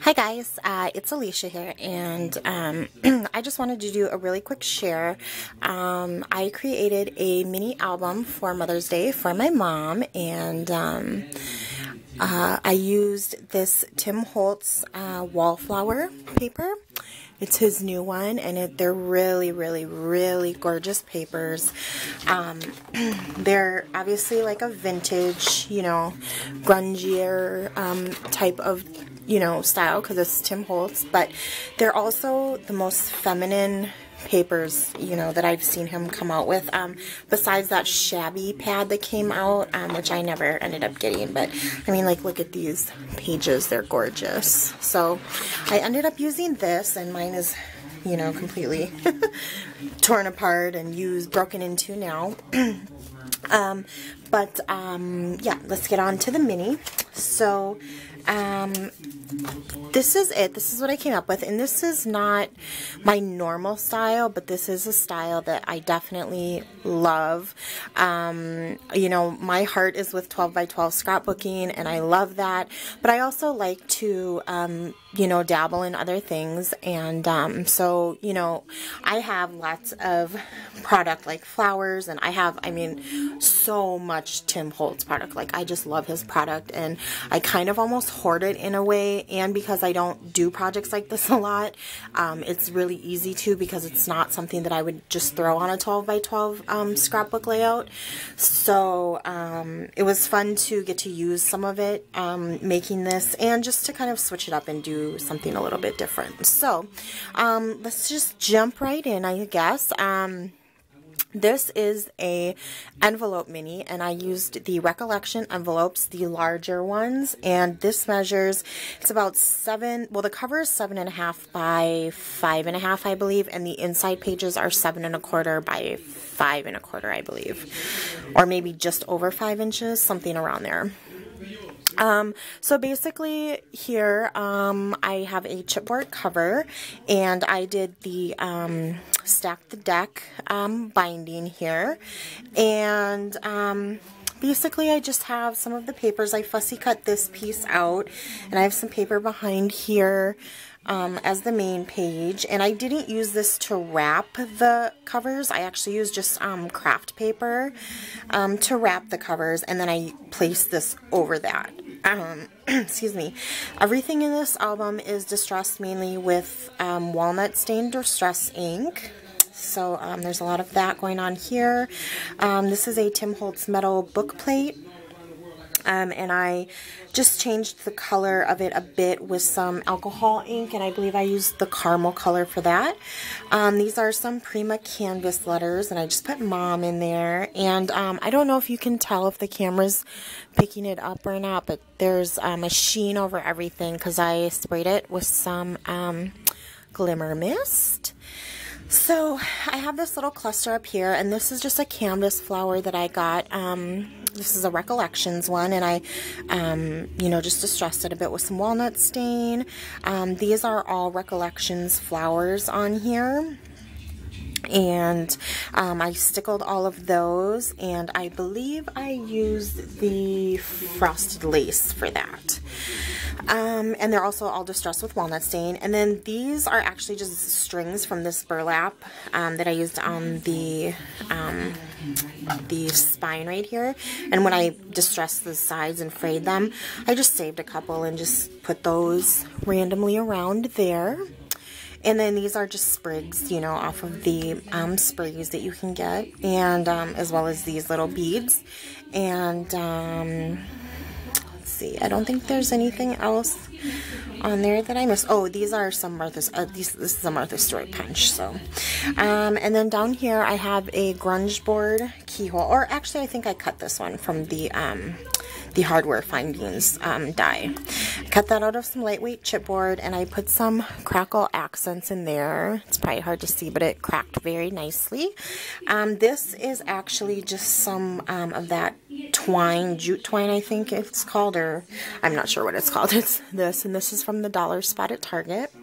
Hi guys, it's Alicia here, and I just wanted to do a really quick share. I created a mini album for Mother's Day for my mom, and I used this Tim Holtz wallflower paper. It's his new one, and they're really, really, really gorgeous papers. They're obviously like a vintage, grungier type of, style, because it's Tim Holtz, but they're also the most feminine papers, that I've seen him come out with, besides that shabby pad that came out, which I never ended up getting. But I mean, like, look at these pages, they're gorgeous. So I ended up using this, and mine is, completely torn apart and broken into now. Yeah, let's get on to the mini. So this is it. This is what I came up with, and this is not my normal style, but this is a style that I definitely love. My heart is with 12 by 12 scrapbooking, and I love that, but I also like to dabble in other things, and so I have lots of product like flowers, and I mean so much Tim Holtz product. Like, I just love his product, and I kind of almost hoard it in a way, and because I don't do projects like this a lot, it's really easy to, because it's not something that I would just throw on a 12 by 12 scrapbook layout. So it was fun to get to use some of it making this, and just to kind of switch it up and do something a little bit different. So let's just jump right in, I guess. This is a envelope mini, and I used the Recollection envelopes, the larger ones, and this measures, it's about 7, well, the cover is 7.5 by 5.5, I believe, and the inside pages are 7.25 by 5.25, I believe, or maybe just over 5 inches, something around there. So basically here, I have a chipboard cover, and I did the, Stack the Deck, binding here, and, basically I just have some of the papers. I fussy cut this piece out, and I have some paper behind here, as the main page, and I didn't use this to wrap the covers. I actually used just craft paper to wrap the covers, and then I placed this over that. Excuse me. Everything in this album is distressed mainly with walnut stained distress ink. So there's a lot of that going on here. This is a Tim Holtz metal book plate. And I just changed the color of it a bit with some alcohol ink, and I believe I used the caramel color for that. These are some Prima canvas letters, and I just put Mom in there. And I don't know if you can tell if the camera's picking it up or not, but there's a sheen over everything because I sprayed it with some glimmer mist. So I have this little cluster up here, and this is just a canvas flower that I got. This is a Recollections one, and I, just distressed it a bit with some walnut stain. These are all Recollections flowers on here. And I stickled all of those, and I believe I used the frosted lace for that. And they're also all distressed with walnut stain. And then these are actually just strings from this burlap that I used on the spine right here. And when I distressed the sides and frayed them, I just saved a couple and just put those randomly around there. And then these are just sprigs, off of the sprays that you can get, and as well as these little beads. And let's see, I don't think there's anything else on there that I missed. Oh, these are some Martha's, this is a Martha Stewart punch. So, and then down here I have a grunge board keyhole, or actually I think I cut this one from the Hardware Findings die. I cut that out of some lightweight chipboard, and I put some crackle accents in there. It's probably hard to see, but it cracked very nicely. This is actually just some of that twine, jute twine, I think it's called, or I'm not sure what it's called. It's this, and this is from the dollar spot at Target.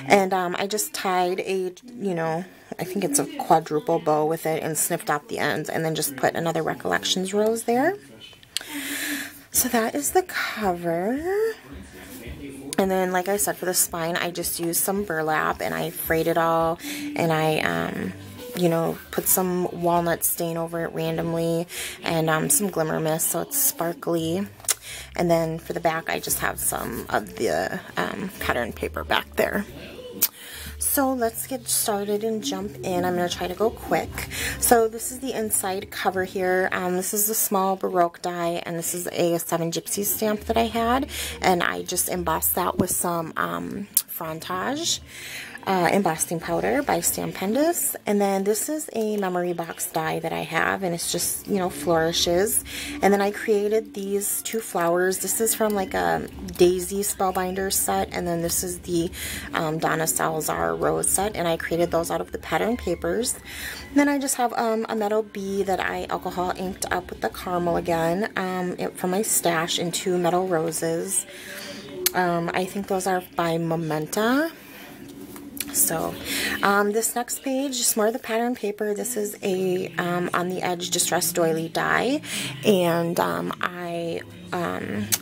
And I just tied a, I think it's a quadruple bow with it, and snipped off the ends, and then just put another Recollections rose there. So that is the cover. And then, like I said, for the spine, I just used some burlap and I frayed it all, and I, you know, put some walnut stain over it randomly, and some glimmer mist so it's sparkly. And then for the back, I just have some of the pattern paper back there. So let's get started and jump in. I'm going to try to go quick. So this is the inside cover here. This is a small Baroque die, and this is a 7 Gypsies stamp that I had, and I just embossed that with some Frontage embossing powder by Stampendous. And then this is a memory box die that I have, and it's just, you know, flourishes. And then I created these 2 flowers. This is from like a Daisy Spellbinder set, and then this is the Donna Salazar rose set, and I created those out of the pattern papers. And then I just have a metal bee that I alcohol inked up with the caramel again from my stash, and 2 metal roses. I think those are by Momenta. So this next page, just more of the pattern paper. This is a on the edge distressed doily die, and I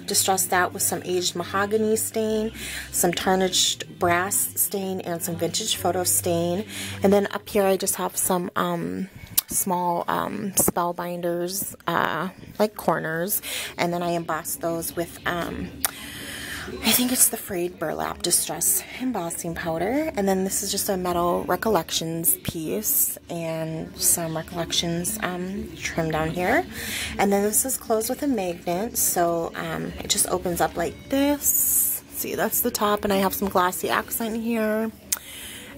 distressed that with some aged mahogany stain, some tarnished brass stain, and some vintage photo stain. And then up here I just have some small spellbinders, like corners, and then I embossed those with I think it's the frayed burlap distress embossing powder. And then this is just a metal recollections piece and some recollections trim down here. And then this is closed with a magnet, so it just opens up like this. See, that's the top, and I have some glossy accent here.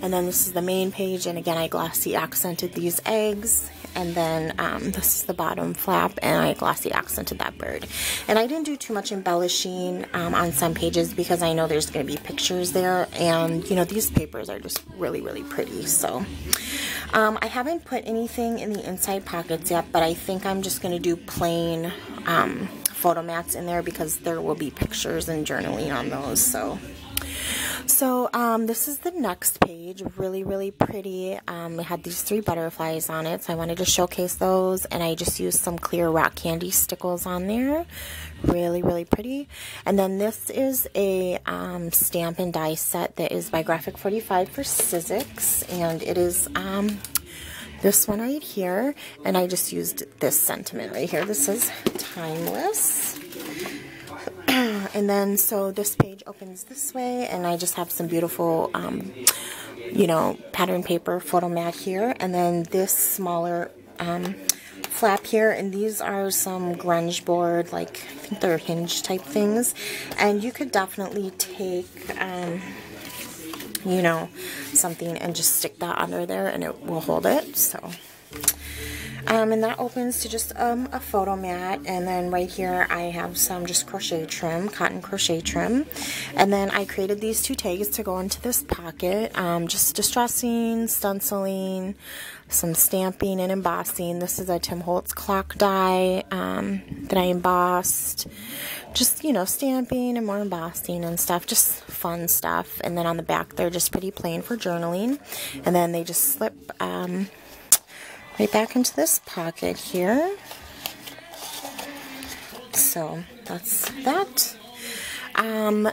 And then this is the main page, and again I glossy accented these eggs. And then this is the bottom flap, and I glossy accented that bird. And I didn't do too much embellishing on some pages because I know there's going to be pictures there, and you know, these papers are just really, really pretty. So I haven't put anything in the inside pockets yet, but I think I'm just going to do plain photo mats in there because there will be pictures and journaling on those. So this is the next page, really, really pretty. It had these 3 butterflies on it, so I wanted to showcase those, and I just used some clear rock candy stickles on there. Really, really pretty. And then this is a stamp and die set that is by Graphic 45 for Sizzix, and it is this one right here, and I just used this sentiment right here. This is timeless. And then, so this page opens this way, and I just have some beautiful, you know, pattern paper photo mat here, and then this smaller flap here, and these are some grunge board, like, I think they're hinge type things, and you could definitely take, you know, something and just stick that under there, and it will hold it, so... and that opens to just a photo mat, and then right here I have some just crochet trim, cotton crochet trim, and then I created these 2 tags to go into this pocket, just distressing, stenciling, some stamping and embossing. This is a Tim Holtz clock die that I embossed, just, you know, stamping and more embossing and stuff, just fun stuff. And then on the back they're just pretty plain for journaling, and then they just slip right back into this pocket here. So that's that.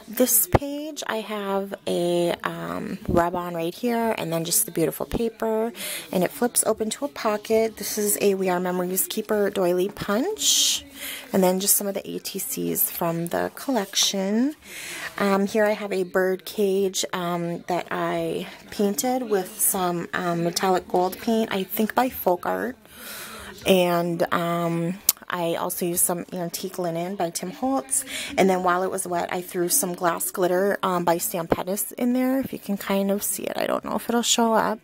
This page I have a rub on right here, and then just the beautiful paper, and it flips open to a pocket. This is a We Are Memories Keeper doily punch, and then just some of the ATCs from the collection. Here I have a bird cage that I painted with some metallic gold paint, I think by Folk Art, and I also used some antique linen by Tim Holtz, and then while it was wet I threw some glass glitter by Stampendous in there, if you can kind of see it. I don't know if it'll show up.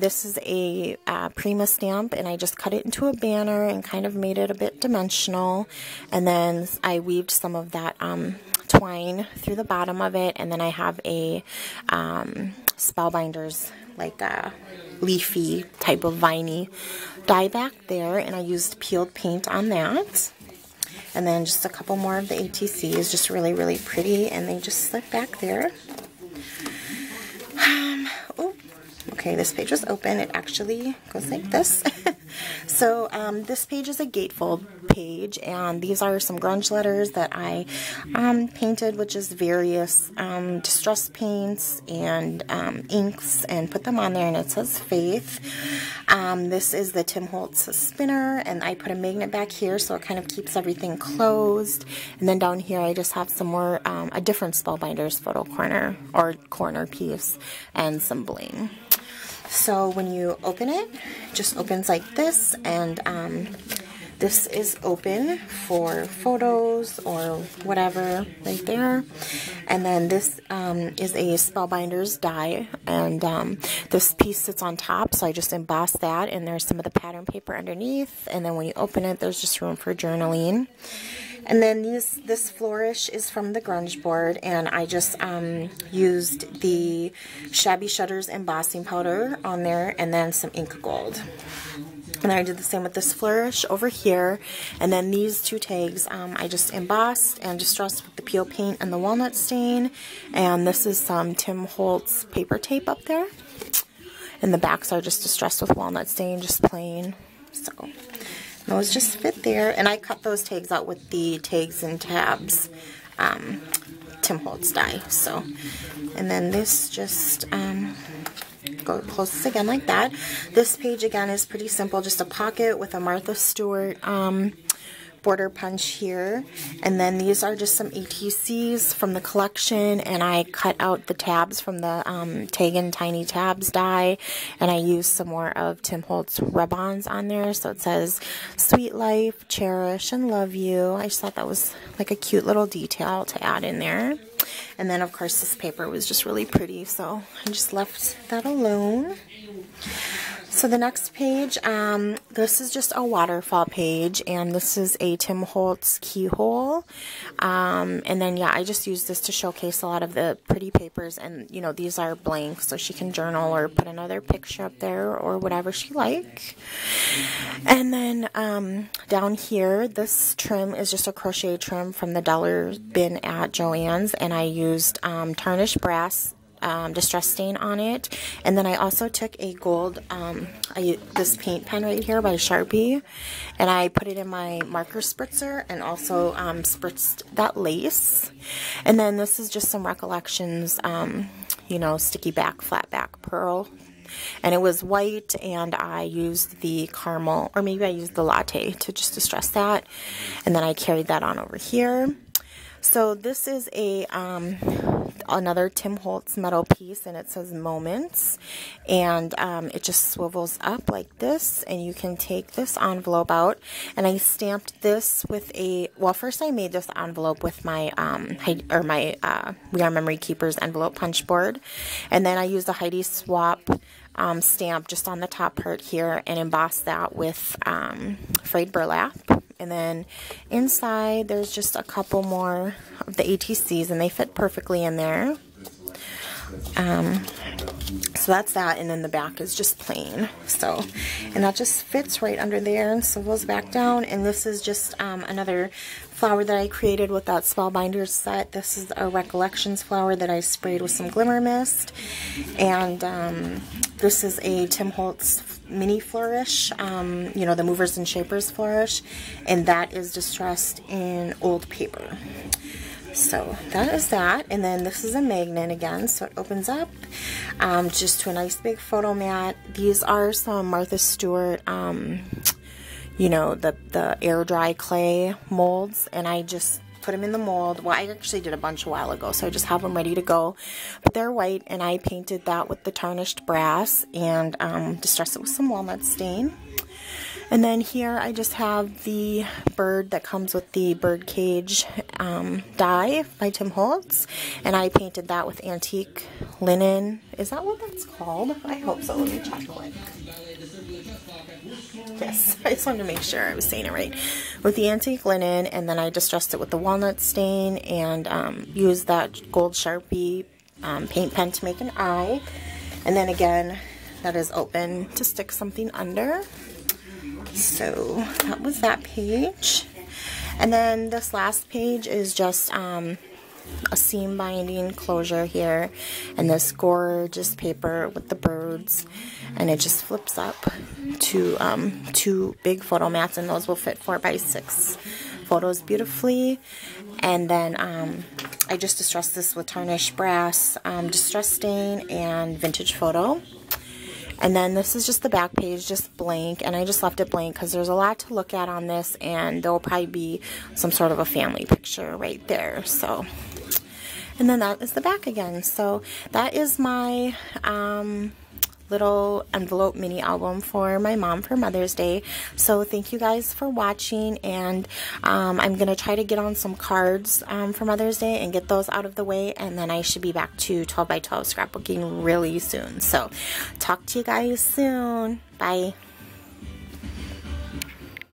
This is a Prima stamp, and I just cut it into a banner and kind of made it a bit dimensional, and then I weaved some of that twine through the bottom of it, and then I have a Spellbinders, like a leafy type of viney die back there, and I used peeled paint on that. And then just a couple more of the ATCs, just really, really pretty, and they just slip back there. Oh, okay, this page was open. It actually goes like this. So this page is a gatefold page, and these are some grunge letters that I painted with just various distress paints and inks, and put them on there, and it says Faith. This is the Holtz Spinner, and I put a magnet back here so it kind of keeps everything closed. And then down here I just have some more, a different Spellbinders photo corner, or corner piece, and some bling. So when you open it, it just opens like this, and this is open for photos or whatever right there. And then this is a Spellbinders die, and this piece sits on top, so I just embossed that, and there's some of the pattern paper underneath. And then when you open it, there's just room for journaling. And then this flourish is from the grunge board, and I just used the Shabby Shutters embossing powder on there, and then some ink gold. And then I did the same with this flourish over here. And then these two tags I just embossed and distressed with the peel paint and the walnut stain. And this is some Holtz paper tape up there. And the backs are just distressed with walnut stain, just plain. So those just fit there. And I cut those tags out with the tags and tabs Holtz die. So, and then this just go close this again like that. This page again is pretty simple, just a pocket with a Martha Stewart border punch here. And then these are just some ATCs from the collection, and I cut out the tabs from the Tag and Tiny Tabs die, and I used some more of Holtz rub-ons on there. So it says Sweet Life, Cherish, and Love You. I just thought that was like a cute little detail to add in there. And then of course this paper was just really pretty, so I just left that alone. So the next page, this is just a waterfall page, and this is a Holtz keyhole. And then yeah, I just used this to showcase a lot of the pretty papers, and you know, these are blank, so she can journal or put another picture up there or whatever she like. And then down here, this trim is just a crochet trim from the dollar bin at Joann's, and I used tarnished brass distress stain on it. And then I also took a gold this paint pen right here by Sharpie, and I put it in my marker spritzer, and also spritzed that lace. And then this is just some Recollections you know, sticky back flat back pearl, and it was white, and I used the caramel, or maybe I used the latte to just distress that, and then I carried that on over here. So this is a another Holtz metal piece, and it says Moments, and it just swivels up like this, and you can take this envelope out. And I stamped this with a, well, first I made this envelope with my We Are Memory Keepers envelope punch board, and then I used the Heidi Swap stamp just on the top part here, and embossed that with frayed burlap. And then inside there's just a couple more of the ATCs, and they fit perfectly in there. So that's that, and then the back is just plain. So, and that just fits right under there and swivels back down. And this is just another flower that I created with that Spellbinders set. This is a Recollections flower that I sprayed with some glimmer mist. And this is a Holtz mini flourish, you know, the Movers and Shapers flourish, and that is distressed in old paper. So that is that. And then this is a magnet again, so it opens up just to a nice big photo mat. These are some Martha Stewart you know, the air dry clay molds, and I just put them in the mold. Well, I actually did a bunch a while ago, so I just have them ready to go. But they're white, and I painted that with the tarnished brass and distressed it with some walnut stain. And then here I just have the bird that comes with the bird cage die by Holtz, and I painted that with antique linen. Is that what that's called? I hope so. Let me check quick. Yes, I just wanted to make sure I was saying it right. With the antique linen, and then I distressed it with the walnut stain, and used that gold Sharpie paint pen to make an eye. And then again, that is open to stick something under. So that was that page. And then this last page is just a seam binding closure here, and this gorgeous paper with the birds, and it just flips up to 2 big photo mats, and those will fit 4x6 photos beautifully. And then I just distressed this with tarnished brass, distress stain, and vintage photo. And then this is just the back page, just blank, and I just left it blank because there's a lot to look at on this, and there will probably be some sort of a family picture right there. So, and then that is the back again. So that is my little envelope mini album for my mom for Mother's Day. So thank you guys for watching, and I'm gonna try to get on some cards for Mother's Day and get those out of the way, and then I should be back to 12 by 12 scrapbooking really soon. So talk to you guys soon. Bye.